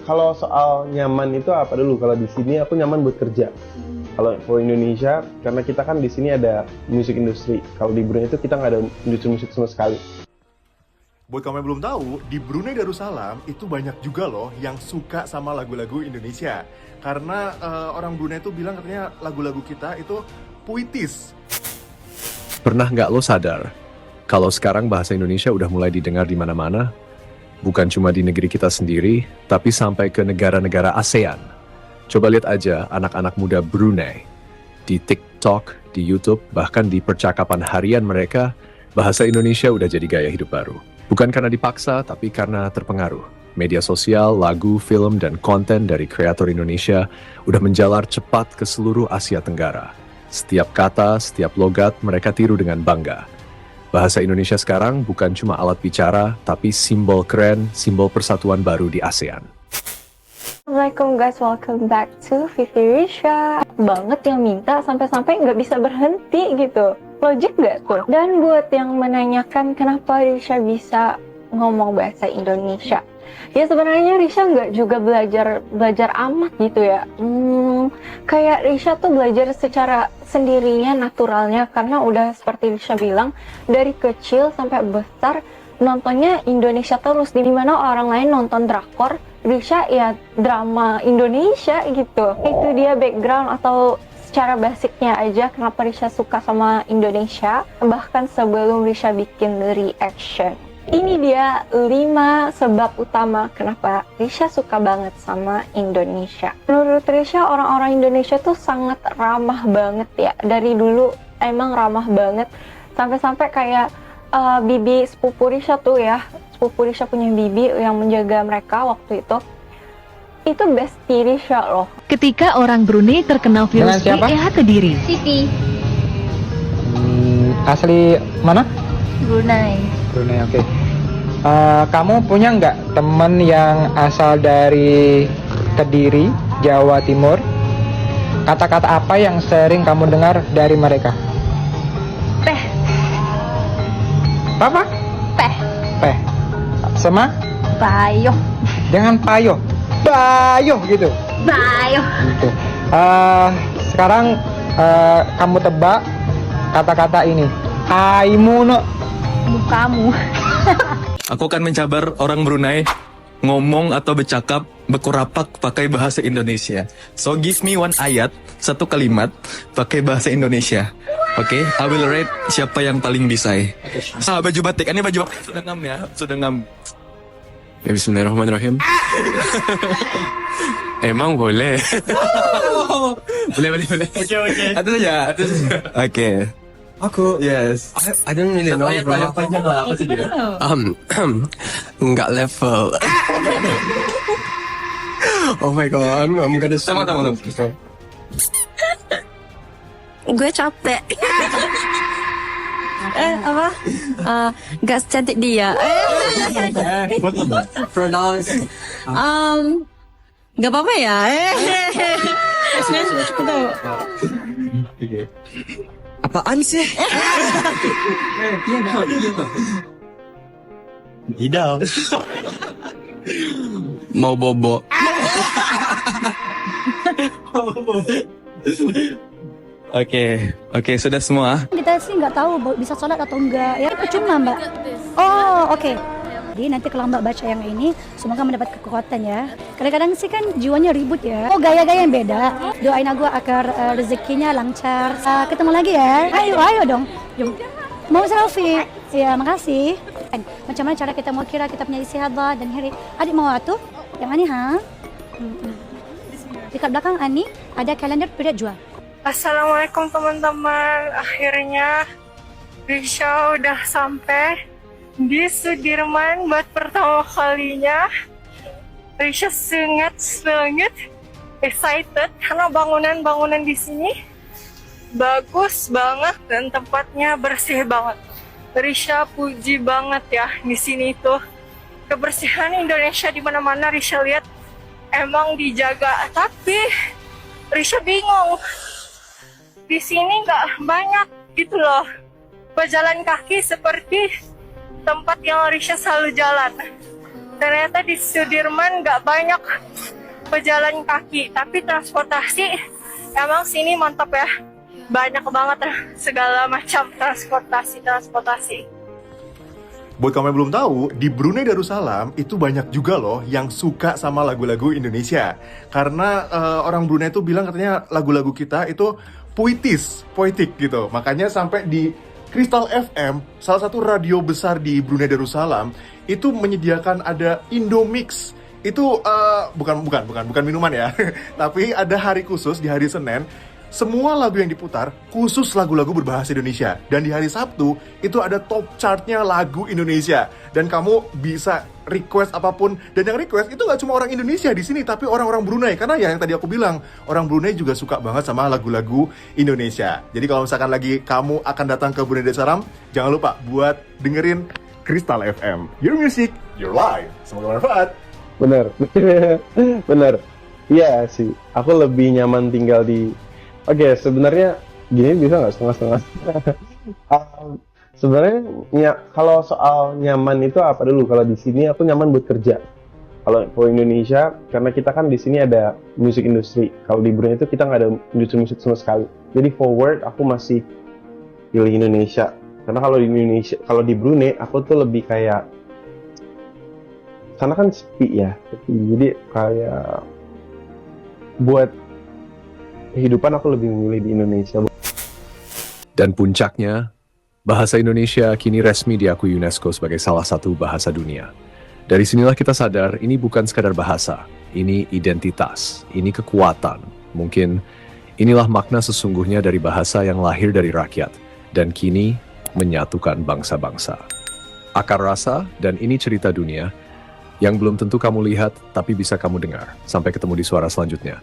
Kalau soal nyaman itu apa dulu? Kalau di sini aku nyaman buat kerja. Kalau Indonesia, karena kita kan di sini ada musik industri. Kalau di Brunei itu kita nggak ada industri musik sama sekali. Buat kamu yang belum tahu, di Brunei Darussalam itu banyak juga loh yang suka sama lagu-lagu Indonesia. Karena orang Brunei itu bilang katanya lagu-lagu kita itu puitis. Pernah nggak lo sadar, kalau sekarang bahasa Indonesia udah mulai didengar di mana-mana, bukan cuma di negeri kita sendiri, tapi sampai ke negara-negara ASEAN. Coba lihat aja anak-anak muda Brunei. Di TikTok, di YouTube, bahkan di percakapan harian mereka, bahasa Indonesia udah jadi gaya hidup baru. Bukan karena dipaksa, tapi karena terpengaruh. Media sosial, lagu, film, dan konten dari kreator Indonesia udah menjalar cepat ke seluruh Asia Tenggara. Setiap kata, setiap logat mereka tiru dengan bangga. Bahasa Indonesia sekarang bukan cuma alat bicara, tapi simbol keren, simbol persatuan baru di ASEAN. Assalamualaikum guys, welcome back to Vivi Risha. Banget yang minta sampai-sampai nggak bisa berhenti gitu. Logik nggak tuh? Dan buat yang menanyakan kenapa Risha bisa ngomong bahasa Indonesia, ya sebenarnya Risha nggak juga belajar amat gitu ya. Kayak Risha tuh belajar secara sendirinya, naturalnya, karena udah seperti Risha bilang, dari kecil sampai besar nontonnya Indonesia terus. Di mana orang lain nonton drakor, Risha ya drama Indonesia gitu. Itu dia background atau secara basicnya aja kenapa Risha suka sama Indonesia, bahkan sebelum Risha bikin reaction. Ini dia 5 sebab utama kenapa Risha suka banget sama Indonesia. Menurut Risha, orang-orang Indonesia tuh sangat ramah banget ya. Dari dulu emang ramah banget. Sampai-sampai kayak bibi sepupu Risha tuh ya, sepupu Risha punya bibi yang menjaga mereka waktu itu bestie Risha loh. Ketika orang Brunei terkena virus EEH ke diri. Siti. Asli mana? Brunei. Brunei, oke. Kamu punya nggak temen yang asal dari Kediri, Jawa Timur? Kata-kata apa yang sering kamu dengar dari mereka? Peh. Apa? Peh. Peh. Sama? Bayo. Dengan payo. Bayo gitu. Bayo. Gitu. Sekarang kamu tebak kata-kata ini. Aimuno. Mukamu. Aku akan mencabar orang Brunei ngomong atau bercakap berkurapak pakai bahasa Indonesia. So give me one ayat, satu kalimat pakai bahasa Indonesia. Oke, I will rate siapa yang paling bisa. Baju batik, ini baju batik sudah ngam ya, sudah ngam. Ya, bismillahirrahmanirrahim. Emang boleh. boleh. Oke. Itu saja. Oke. Aku, yes. I don't really know. Panjang lah, apa sih dia? Enggak level. Oh my god, I'm gonna sama. Gue capek. Apa? Gak secantik dia. Pronounce. Gak apa-apa ya. Apaan sih? Tidak. Mau bobo. Oke, sudah semua. Kita sih nggak tahu bisa sholat atau enggak. Ya percuma Mbak. Oh oke. Jadi nanti kalau Mbak baca yang ini, semoga mendapat kekuatan ya. Kadang-kadang sih kan jiwanya ribut ya. Oh gaya-gaya yang beda. Doain aku agar rezekinya lancar. Ketemu lagi ya. Ayo dong. Jom. Mau selfie? Ya makasih. Macam mana cara kita mau kira kita punya istihadah dan hari. Adik mau atuh? Yang ini ha? Dekat belakang Ani ada kalender period jual. Assalamualaikum teman-teman. Akhirnya Risha udah sampai di Sudirman buat pertama kalinya. Risha sangat excited karena bangunan di sini bagus banget dan tempatnya bersih banget. Risha puji banget ya di sini tuh kebersihan Indonesia di mana-mana Risha lihat emang dijaga, tapi Risha bingung di sini nggak banyak gitu loh pejalan kaki seperti tempat yang Risha selalu jalan. ternyata di Sudirman nggak banyak pejalan kaki, tapi transportasi emang sini mantap ya. Banyak banget segala macam transportasi. Buat kamu yang belum tahu, di Brunei Darussalam itu banyak juga loh yang suka sama lagu-lagu Indonesia. Karena orang Brunei itu bilang katanya lagu-lagu kita itu poetik gitu. Makanya sampai di Crystal FM, salah satu radio besar di Brunei Darussalam, itu menyediakan ada Indomix. Itu bukan minuman ya. Tapi ada hari khusus di hari Senin. Semua lagu yang diputar khusus lagu-lagu berbahasa Indonesia. Dan di hari Sabtu itu ada top chartnya lagu Indonesia. Dan kamu bisa request apapun. Dan yang request itu gak cuma orang Indonesia di sini, tapi orang-orang Brunei. Karena ya yang tadi aku bilang, orang Brunei juga suka banget sama lagu-lagu Indonesia. Jadi kalau misalkan lagi kamu akan datang ke Brunei Darussalam, jangan lupa buat dengerin Crystal FM. Your music, your life. Semoga bermanfaat. Bener. Bener. Iya sih, aku lebih nyaman tinggal di... Oke, sebenarnya gini bisa nggak setengah-setengah? Sebenarnya kalau soal nyaman itu apa dulu? Kalau di sini aku nyaman buat kerja. Kalau Indonesia, karena kita kan di sini ada musik industri. Kalau di Brunei itu kita nggak ada industri musik sama sekali. Jadi forward aku masih pilih Indonesia. Karena kalau di Brunei aku tuh lebih kayak, karena kan sepi ya. Jadi kayak buat kehidupan aku lebih memilih di Indonesia. Dan puncaknya, bahasa Indonesia kini resmi diakui UNESCO sebagai salah satu bahasa dunia. Dari sinilah kita sadar ini bukan sekadar bahasa, ini identitas, ini kekuatan. Mungkin inilah makna sesungguhnya dari bahasa yang lahir dari rakyat dan kini menyatukan bangsa-bangsa. Akar rasa dan ini cerita dunia yang belum tentu kamu lihat tapi bisa kamu dengar. Sampai ketemu di suara selanjutnya.